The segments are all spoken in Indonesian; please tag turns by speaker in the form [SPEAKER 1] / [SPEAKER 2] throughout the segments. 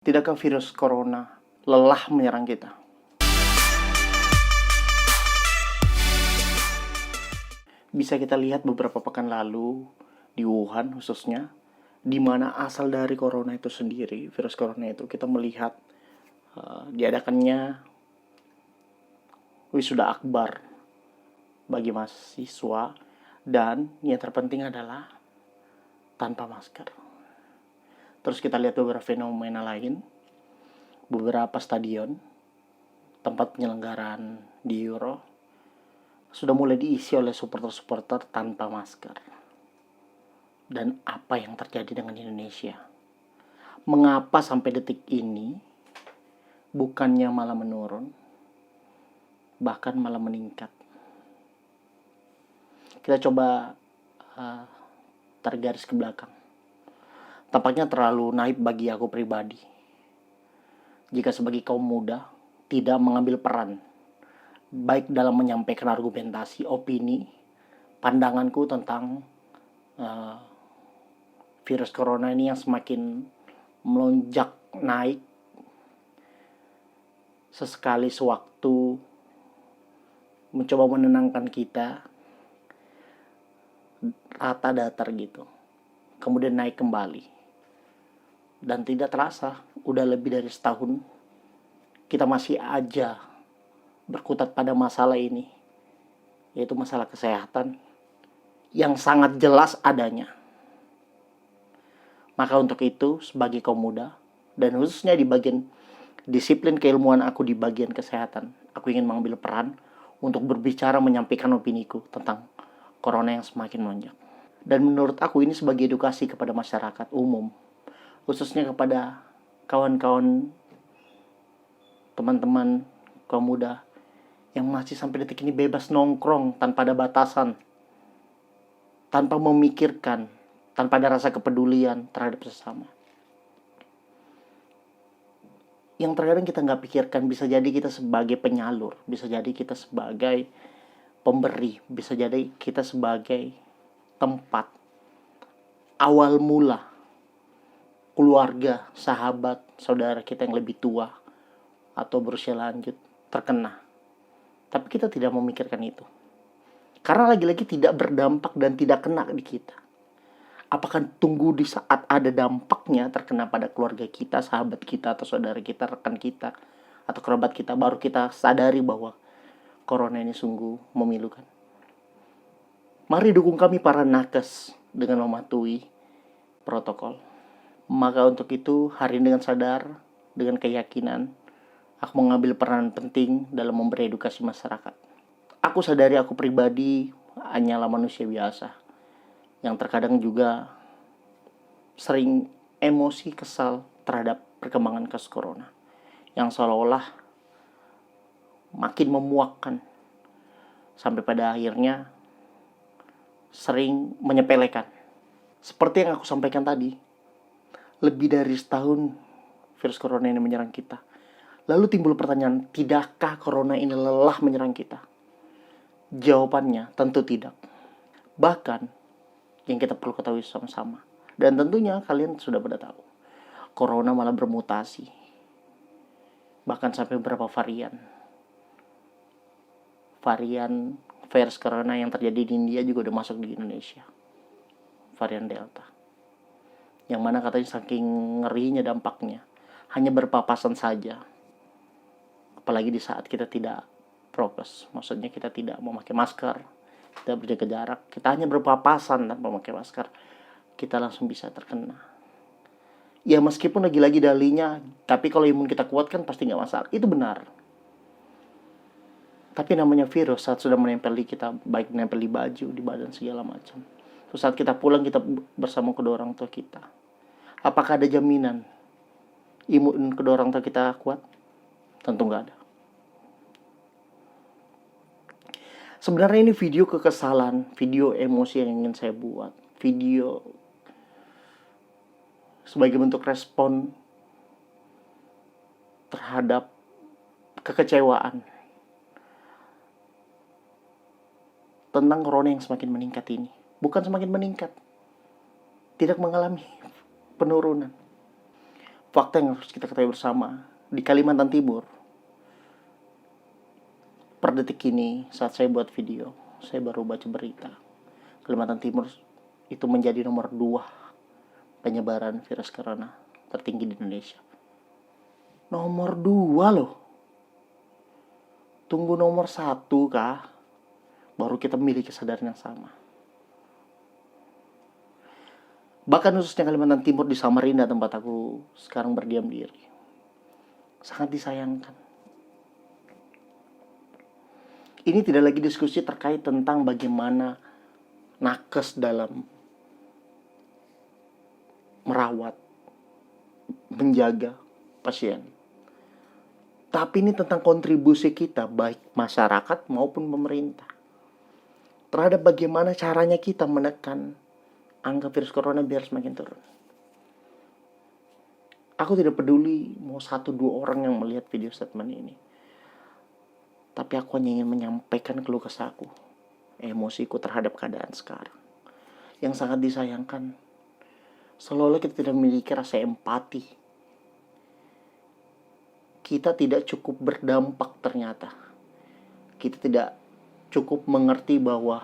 [SPEAKER 1] Tidakkah virus corona lelah menyerang kita? Bisa kita lihat beberapa pekan lalu di Wuhan khususnya, di mana asal dari corona itu sendiri, virus corona itu, kita melihat diadakannya wisuda akbar bagi mahasiswa, dan yang terpenting adalah tanpa masker. Terus kita lihat beberapa fenomena lain, beberapa stadion, tempat penyelenggaraan di Euro, sudah mulai diisi oleh supporter-supporter tanpa masker. Dan apa yang terjadi dengan Indonesia? Mengapa sampai detik ini bukannya malah menurun, bahkan malah meningkat? Kita coba tergaris ke belakang. Tampaknya terlalu naif bagi aku pribadi jika sebagai kaum muda tidak mengambil peran baik dalam menyampaikan argumentasi, opini, pandanganku tentang virus corona ini yang semakin melonjak naik. Sesekali sewaktu mencoba menenangkan kita, rata datar gitu, kemudian naik kembali. Dan tidak terasa, udah lebih dari setahun kita masih aja berkutat pada masalah ini, yaitu masalah kesehatan yang sangat jelas adanya. Maka untuk itu, sebagai kaum muda, dan khususnya di bagian disiplin keilmuan aku di bagian kesehatan, aku ingin mengambil peran untuk berbicara, menyampaikan opiniku tentang corona yang semakin melonjak. Dan menurut aku ini sebagai edukasi kepada masyarakat umum, khususnya kepada kawan-kawan, teman-teman kaum muda yang masih sampai detik ini bebas nongkrong tanpa ada batasan, tanpa memikirkan, tanpa ada rasa kepedulian terhadap sesama. Yang terkadang kita nggak pikirkan, bisa jadi kita sebagai penyalur, bisa jadi kita sebagai pemberi, bisa jadi kita sebagai tempat awal mula keluarga, sahabat, saudara kita yang lebih tua atau berusia lanjut terkena. Tapi kita tidak memikirkan itu, karena lagi-lagi tidak berdampak dan tidak kena di kita. Apakah tunggu di saat ada dampaknya terkena pada keluarga kita, sahabat kita, atau saudara kita, rekan kita, atau kerabat kita, baru kita sadari bahwa corona ini sungguh memilukan? Mari dukung kami para nakes dengan mematuhi protokol. Maka untuk itu, hari ini dengan sadar, dengan keyakinan, aku mengambil peran penting dalam memberi edukasi masyarakat. Aku sadari aku pribadi hanyalah manusia biasa, yang terkadang juga sering emosi, kesal terhadap perkembangan kasus corona, yang seolah-olah makin memuakkan, sampai pada akhirnya sering menyepelekan. Seperti yang aku sampaikan tadi, lebih dari setahun virus corona ini menyerang kita. Lalu timbul pertanyaan, tidakkah corona ini lelah menyerang kita? Jawabannya tentu tidak. Bahkan yang kita perlu ketahui sama-sama, dan tentunya kalian sudah pada tahu, corona malah bermutasi, bahkan sampai beberapa varian virus corona yang terjadi di India juga udah masuk di Indonesia, varian Delta, yang mana katanya saking ngerinya dampaknya, hanya berpapasan saja. Apalagi di saat kita tidak prokes, maksudnya kita tidak memakai masker, kita berjaga jarak, kita hanya berpapasan tanpa memakai masker, kita langsung bisa terkena. Ya meskipun lagi-lagi dalinya, tapi kalau imun kita kuat kan pasti gak masalah, itu benar. Tapi namanya virus, saat sudah menempel di kita, baik menempel di baju, di badan, segala macam, terus saat kita pulang, kita bersama kedua orang tua kita, apakah ada jaminan imun kedua orang tua kita kuat? Tentu gak ada. Sebenarnya ini video kekesalan, video emosi yang ingin saya buat, video sebagai bentuk respon terhadap kekecewaan tentang corona yang semakin meningkat ini. Bukan semakin meningkat, tidak mengalami penurunan, fakta yang harus kita ketahui bersama, di Kalimantan Timur, per detik ini saat saya buat video, saya baru baca berita, Kalimantan Timur itu menjadi nomor 2 penyebaran virus corona tertinggi di Indonesia. Nomor 2 loh. Tunggu nomor 1 kah? Baru kita memiliki kesadaran yang sama. Bahkan khususnya Kalimantan Timur di Samarinda, tempat aku sekarang berdiam diri, sangat disayangkan. Ini tidak lagi diskusi terkait tentang bagaimana nakes dalam merawat, menjaga pasien. Tapi ini tentang kontribusi kita, baik masyarakat maupun pemerintah, terhadap bagaimana caranya kita menekan angka virus corona biar semakin turun. Aku tidak peduli mau 1-2 orang yang melihat video statement ini, tapi aku hanya ingin menyampaikan keluh kesahku, emosiku terhadap keadaan sekarang yang sangat disayangkan. Seolah-olah kita tidak memiliki rasa empati. Kita tidak cukup berdampak ternyata. Kita tidak cukup mengerti bahwa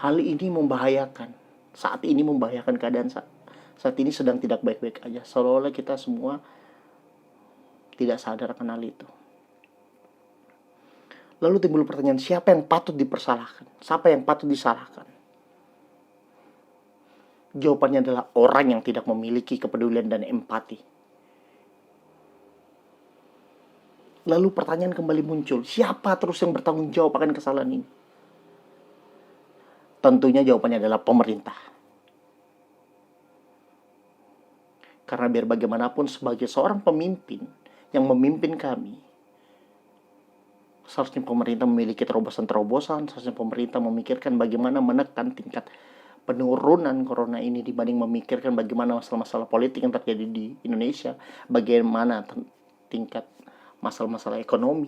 [SPEAKER 1] hal ini membahayakan. Saat ini membahayakan, keadaan saat ini sedang tidak baik-baik aja. Seolah-olah kita semua tidak sadar akan hal itu. Lalu timbul pertanyaan, siapa yang patut dipersalahkan? Siapa yang patut disalahkan? Jawabannya adalah orang yang tidak memiliki kepedulian dan empati. Lalu pertanyaan kembali muncul, siapa terus yang bertanggung jawab akan kesalahan ini? Tentunya jawabannya adalah pemerintah. Karena biar bagaimanapun sebagai seorang pemimpin yang memimpin kami, seharusnya pemerintah memiliki terobosan-terobosan, seharusnya pemerintah memikirkan bagaimana menekan tingkat penurunan corona ini dibanding memikirkan bagaimana masalah-masalah politik yang terjadi di Indonesia, bagaimana tingkat masalah-masalah ekonomi.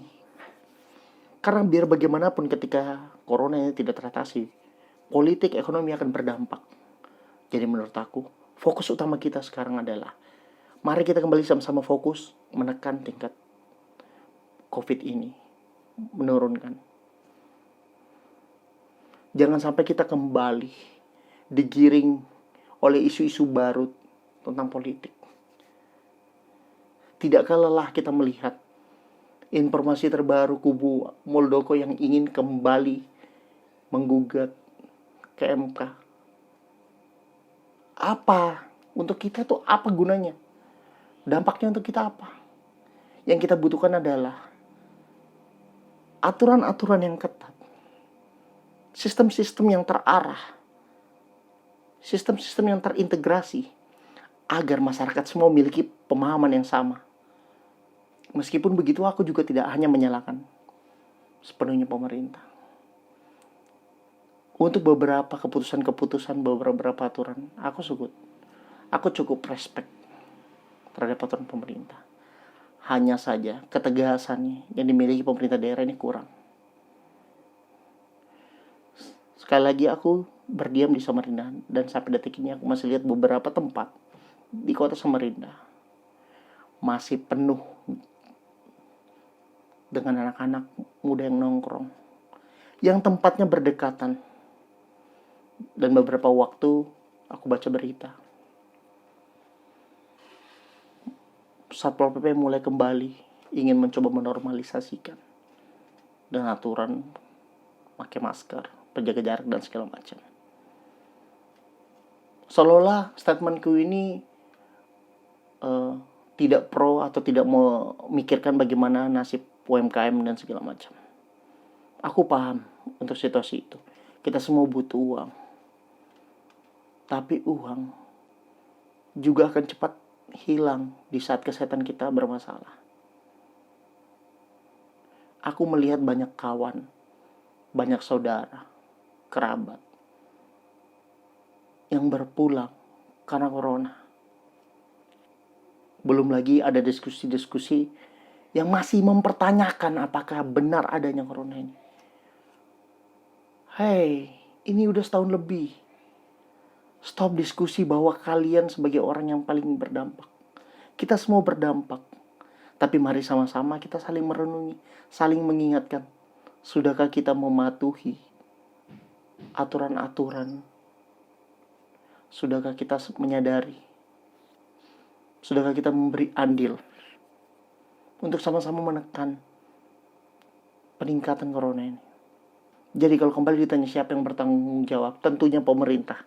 [SPEAKER 1] Karena biar bagaimanapun ketika corona ini tidak teratasi, politik ekonomi akan berdampak. Jadi menurut aku, fokus utama kita sekarang adalah mari kita kembali sama-sama fokus menekan tingkat COVID ini, menurunkan. Jangan sampai kita kembali digiring oleh isu-isu baru tentang politik. Tidakkah lelah kita melihat informasi terbaru kubu Muldoko yang ingin kembali menggugat ke MK? Apa? Untuk kita tuh apa gunanya? Dampaknya untuk kita apa? Yang kita butuhkan adalah aturan-aturan yang ketat, sistem-sistem yang terarah, sistem-sistem yang terintegrasi, agar masyarakat semua memiliki pemahaman yang sama. Meskipun begitu, aku juga tidak hanya menyalahkan sepenuhnya pemerintah. Untuk beberapa keputusan-keputusan, beberapa aturan, aku cukup respect terhadap aturan pemerintah. Hanya saja ketegasannya yang dimiliki pemerintah daerah ini kurang. Sekali lagi aku berdiam di Samarinda, dan sampai detik ini aku masih lihat beberapa tempat di kota Samarinda masih penuh dengan anak-anak muda yang nongkrong, yang tempatnya berdekatan. Dan beberapa waktu aku baca berita, Satpol PP mulai kembali ingin mencoba menormalisasikan dan aturan pakai masker, penjaga jarak dan segala macam. Seolah-olah statementku ini tidak pro atau tidak memikirkan bagaimana nasib UMKM dan segala macam. Aku paham untuk situasi itu. Kita semua butuh uang. Tapi uang juga akan cepat hilang di saat kesehatan kita bermasalah. Aku melihat banyak kawan, banyak saudara, kerabat yang berpulang karena corona. Belum lagi ada diskusi-diskusi yang masih mempertanyakan apakah benar adanya corona ini. Hey, ini udah setahun lebih. Stop diskusi bahwa kalian sebagai orang yang paling berdampak. Kita semua berdampak. Tapi mari sama-sama kita saling merenungi, saling mengingatkan. Sudahkah kita mematuhi aturan-aturan? Sudahkah kita menyadari? Sudahkah kita memberi andil untuk sama-sama menekan peningkatan corona ini? Jadi kalau kembali ditanya siapa yang bertanggung jawab, tentunya pemerintah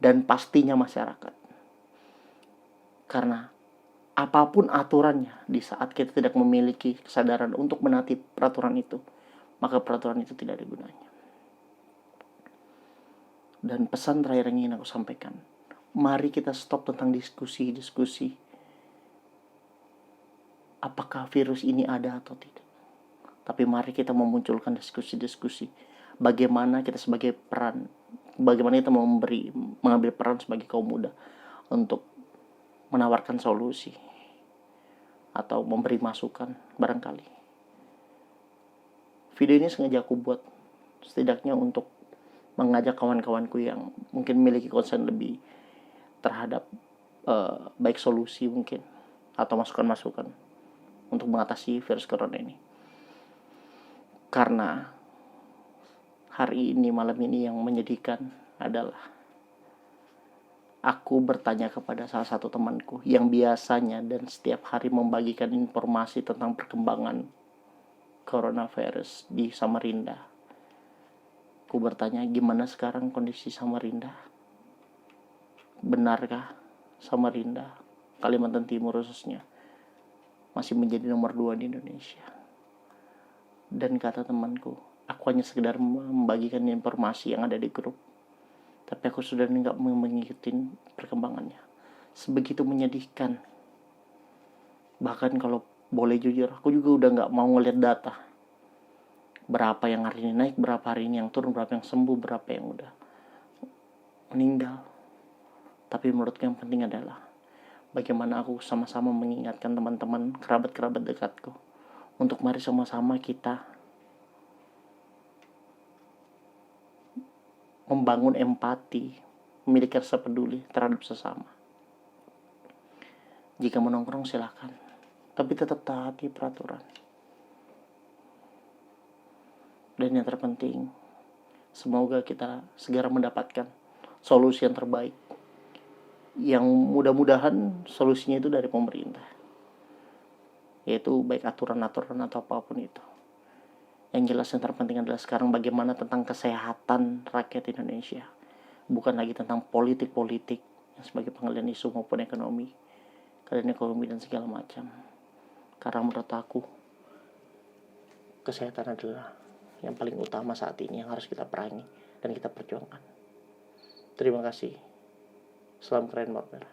[SPEAKER 1] dan pastinya masyarakat. Karena apapun aturannya, di saat kita tidak memiliki kesadaran untuk menaati peraturan itu, maka peraturan itu tidak ada gunanya. Dan pesan terakhir yang ingin aku sampaikan, mari kita stop tentang diskusi-diskusi apakah virus ini ada atau tidak. Tapi mari kita memunculkan diskusi-diskusi bagaimana kita bagaimana kita mengambil peran sebagai kaum muda untuk menawarkan solusi atau memberi masukan barangkali. Video ini sengaja aku buat setidaknya untuk mengajak kawan-kawanku yang mungkin memiliki concern lebih terhadap baik solusi mungkin atau masukan-masukan untuk mengatasi virus corona ini. Karena hari ini, malam ini yang menyedihkan adalah aku bertanya kepada salah satu temanku yang biasanya dan setiap hari membagikan informasi tentang perkembangan coronavirus di Samarinda. Aku bertanya, gimana sekarang kondisi Samarinda? Benarkah Samarinda, Kalimantan Timur khususnya, masih menjadi nomor 2 di Indonesia? Dan kata temanku, aku hanya sekedar membagikan informasi yang ada di grup, tapi aku sudah tidak mengikuti perkembangannya. Sebegitu menyedihkan. Bahkan kalau boleh jujur, aku juga udah gak mau ngeliat data. Berapa yang hari ini naik, berapa hari ini yang turun, berapa yang sembuh, berapa yang udah meninggal. Tapi menurutku yang penting adalah bagaimana aku sama-sama mengingatkan teman-teman, kerabat-kerabat dekatku, untuk mari sama-sama kita membangun empati, memiliki rasa peduli terhadap sesama. Jika menongkrong silakan, tapi tetap taati peraturan. Dan yang terpenting, semoga kita segera mendapatkan solusi yang terbaik, yang mudah-mudahan solusinya itu dari pemerintah, yaitu baik aturan-aturan atau apapun itu. Yang jelas yang terpenting adalah sekarang bagaimana tentang kesehatan rakyat Indonesia, bukan lagi tentang politik-politik yang sebagai pengalian isu maupun ekonomi dan segala macam. Karena menurut aku kesehatan adalah yang paling utama saat ini, yang harus kita perangi dan kita perjuangkan. Terima kasih. Salam keren, Mbak Merah.